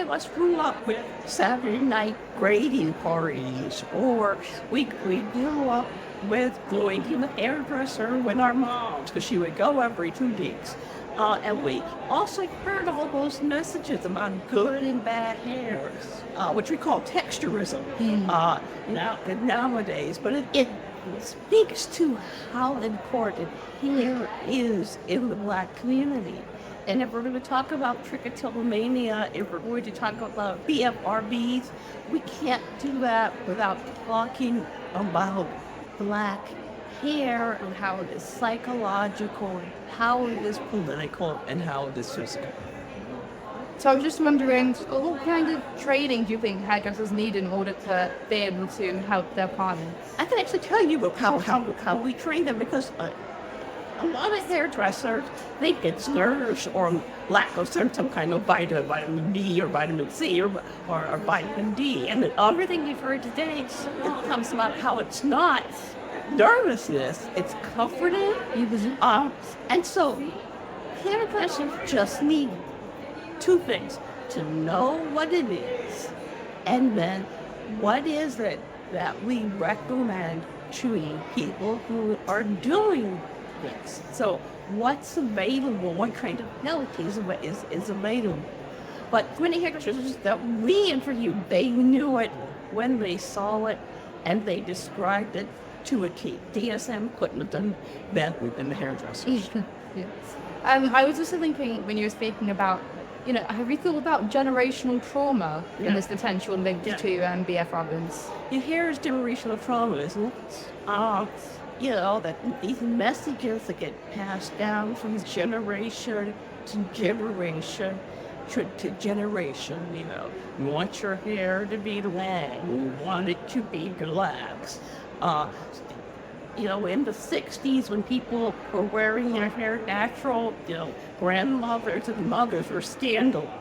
of us grew up with Saturday night grading parties, or we grew up with going to the hairdresser with our moms, because she would go every 2 weeks. And we also heard all those messages about good and bad hairs, which we call texturism nowadays. But it speaks to how important hair is in the Black community. And if we're going to talk about Trichotillomania, if we're going to talk about BFRBs, we can't do that without talking about Black hair and how it is psychological, how it is political, and how it is physical. So I was just wondering, what kind of training do you think hairdressers need in order to be able to help their partners? I can actually tell you how we train them, because a lot of hairdressers, they get nerves or lack of some kind of vitamin B or vitamin C or vitamin D. And everything you've heard today, it comes about how it's not nervousness, it's comforting. And so hairdressers just need two things: to know what it is, and then what is it that we recommend to people who are doing this. So what's available, what kind of help is available. But many hairdressers that we interviewed, they knew it when they saw it, and they described it to a T. DSM couldn't have done that within the hairdressers. Yes. I was also thinking, when you were speaking about, have you thought about generational trauma in this potential linked to BFRBs? Your hair is generational trauma, isn't it? That these messages that get passed down from generation to generation to generation. You want your hair to be long, you want it to be relaxed. In the 60s, when people were wearing their hair natural, grandmothers and mothers were scandalized.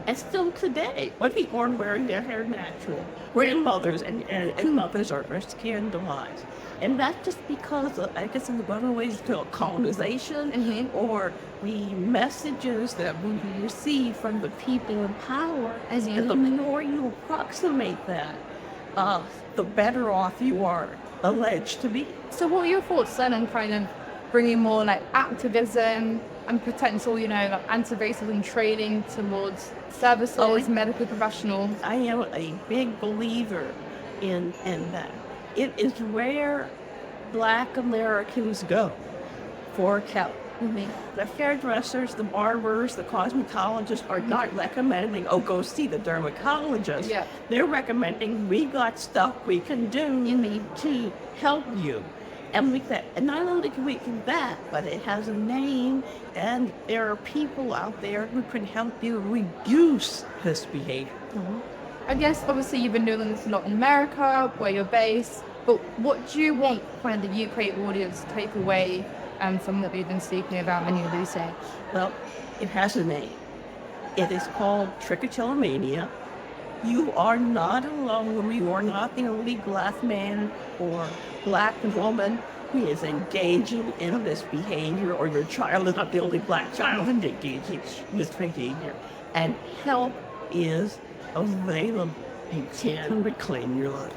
And still today, when people are wearing their hair natural, grandmothers and mothers are scandalized. And that's just because, I guess, in one ways, colonization or the messages that we receive from the people in power. And the more you approximate that, the better off you are alleged to be. So what are your thoughts then on kind of bringing more like activism and potential, anti-racism training towards services, medical professionals? I am a big believer in that. It is where Black Americans go for help. The hairdressers, the barbers, the cosmetologists are not recommending, go see the dermatologist. Yeah. They're recommending, we got stuff we can do to help you. And not only can we do that, but it has a name, and there are people out there who can help you reduce this behavior. I guess, obviously, you've been doing this a lot in America, where you're based, but what do you want when the UK audience to take away from what we've been speaking about many of these days? Well, it has a name. It is called Trichotillomania. You are not alone. You are not the only Black man or Black woman who is engaging in this behavior, or your child is not the only Black child engaging in this behavior. And help is available. You can reclaim your life.